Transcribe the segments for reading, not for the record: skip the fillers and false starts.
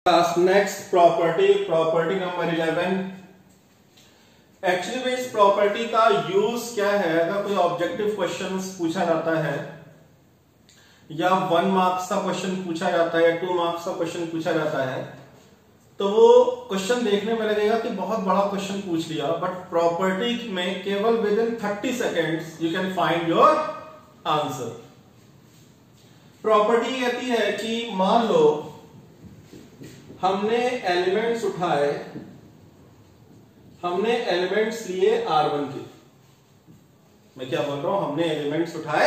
Next property number 11। Actually इस property का use क्या है, अगर कोई ऑब्जेक्टिव क्वेश्चन पूछा जाता है या 1 मार्क्स का क्वेश्चन पूछा जाता है या 2 मार्क्स का क्वेश्चन पूछा जाता है, तो वो क्वेश्चन देखने में लगेगा कि बहुत बड़ा क्वेश्चन पूछ लिया, बट प्रॉपर्टी में केवल with in 30 seconds you can find your answer. Property कहती है कि मान लो हमने एलिमेंट्स उठाए, हमने एलिमेंट्स लिए R1 के। मैं क्या बोल रहा हूं, हमने एलिमेंट्स उठाए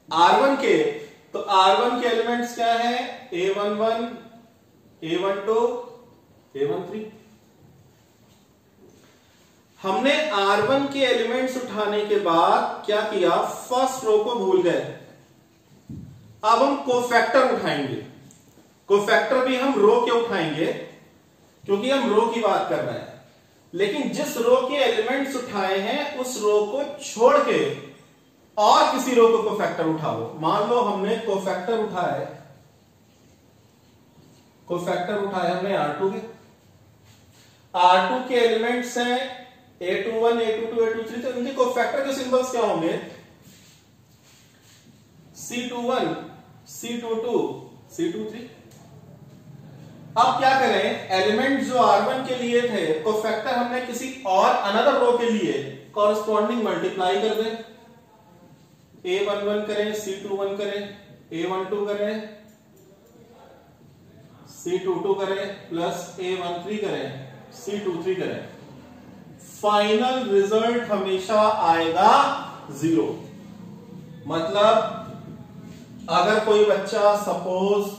R1 के, तो R1 के एलिमेंट्स क्या है, A11, A12, A13। हमने R1 के एलिमेंट्स उठाने के बाद क्या किया, फर्स्ट रो को भूल गए। अब हम कोफैक्टर उठाएंगे। कोफैक्टर भी हम रो के उठाएंगे क्योंकि हम रो की बात कर रहे हैं, लेकिन जिस रो के एलिमेंट्स उठाए हैं उस रो को छोड़ के और किसी रो को कोफैक्टर उठा लो। मान लो हमने कोफैक्टर उठाए हमने R2 के। R2 के एलिमेंट्स हैं A21, A22, A23, तो इनके कोफैक्टर के सिंबल्स क्या होंगे, C21, C22, C23। अब क्या करें, एलिमेंट जो R1 के लिए थे कोफैक्टर हमने किसी और अनदर रो के लिए कॉरस्पॉन्डिंग मल्टीप्लाई कर दें। A11 करें, C21 करें, A12 करें, C22 करें, प्लस A13 करें, C23 करें। फाइनल रिजल्ट हमेशा आएगा 0। मतलब अगर कोई बच्चा सपोज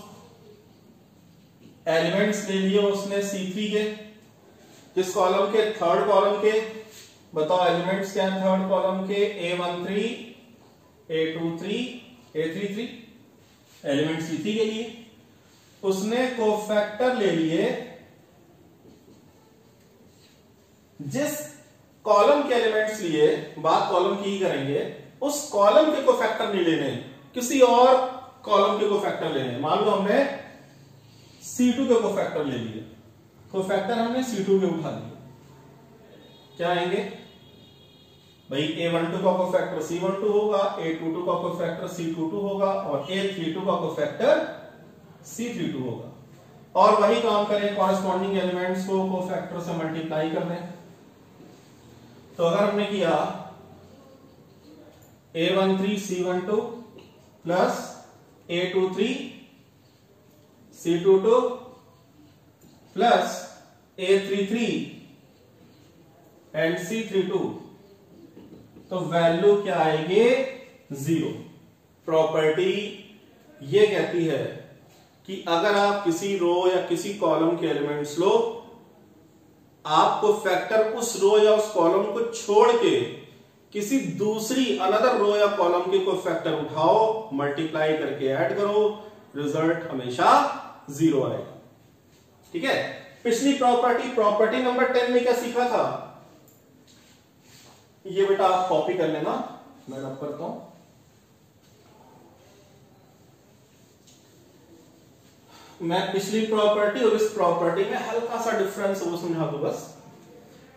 एलिमेंट्स ले लिए उसने C3 के, किस कॉलम के, थर्ड कॉलम के, बताओ एलिमेंट्स क्या है थर्ड कॉलम के, A13, A23, A33, element C3 के लिए उसने कोफैक्टर ले लिए। जिस कॉलम के एलिमेंट्स लिए, बात कॉलम की ही करेंगे, उस कॉलम के कोफैक्टर नहीं लेने, किसी और कॉलम के कोफैक्टर लेने। मान लो हमने C2 के कोफैक्टर ले लिए, कोफैक्टर हमने C2 के उठा लिए, क्या आएंगे भाई, A12 का कोफैक्टर C12 होगा, A22 का कोफैक्टर C22 होगा और A32 का कोफैक्टर C32 होगा। और वही काम करें, कॉरस्पॉन्डिंग एलिमेंट्स को कोफैक्टर से मल्टीप्लाई कर दें। तो अगर हमने किया A13 C12 plus A23 C22 plus A33 and C32, तो वैल्यू क्या आएगी, 0। प्रॉपर्टी ये कहती है कि अगर आप किसी रो या किसी कॉलम के एलिमेंट्स लो, आपको फैक्टर उस रो या उस कॉलम को छोड़ के किसी दूसरी अनदर रो या कॉलम के कोई फैक्टर उठाओ, मल्टीप्लाई करके ऐड करो, रिजल्ट हमेशा 0 आएगा। ठीक है। पिछली प्रॉपर्टी नंबर 10 में क्या सीखा था, ये बेटा आप कॉपी कर लेना, मैं रब करता हूं। मैं पिछली प्रॉपर्टी और इस प्रॉपर्टी में हल्का सा डिफरेंस वो समझा दो बस।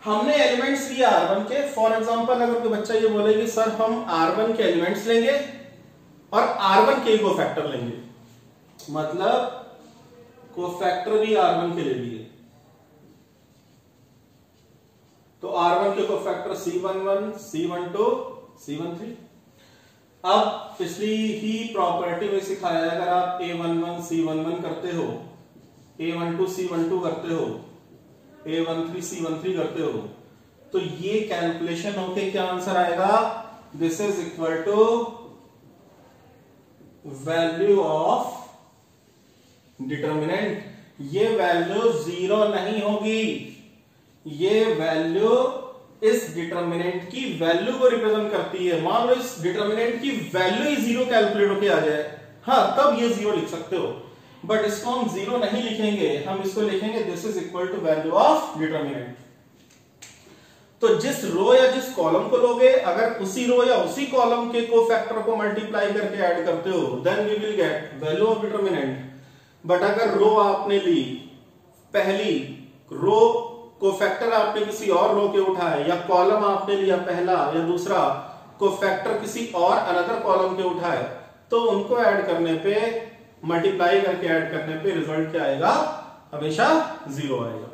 हमने एलिमेंट्स लिया R1 के। फॉर एग्जांपल अगर कोई बच्चा ये बोले कि सर हम R1 के एलिमेंट्स लेंगे और R1 के कोफैक्टर लेंगे, मतलब कोफैक्टर भी R1 के ले लिए, तो R1 के कोफैक्टर C11, C12, C13। अब पिछली ही प्रॉपर्टी में सिखाया है, अगर आप A11 C11 करते हो, A12 C12 करते हो, A13 C13 करते हो, तो ये कैलकुलेशन होके क्या आंसर आएगा, this is equal to value of determinant. ये वैल्यू 0 नहीं होगी, ये वैल्यू इस डिटर्मिनेंट की वैल्यू को रिप्रेजेंट करती है। मान लो इस डिटर्मिनेंट की वैल्यू ही 0 कैलकुलेट होके आ जाए, हाँ तब ये 0 लिख सकते हो, बट इसको हम 0 नहीं लिखेंगे, हम इसको लिखेंगे this is equal to value of determinant. तो जिस रो या जिस कॉलम को लोगे, अगर उसी रो या उसी कॉलम के कोफैक्टर को मल्टीप्लाई करके ऐड करते हो, then we will get value of determinant. But अगर रो आपने ली, पहली रो को फैक्टर आपने किसी और रो के उठाए, या कॉलम आपने लिया पहला या दूसरा को फैक्टर किसी और अनदर कॉलम के उठाए, तो उनको ऐड करने पे, मल्टीप्लाई करके ऐड करने पे रिजल्ट क्या आएगा? हमेशा 0 आएगा।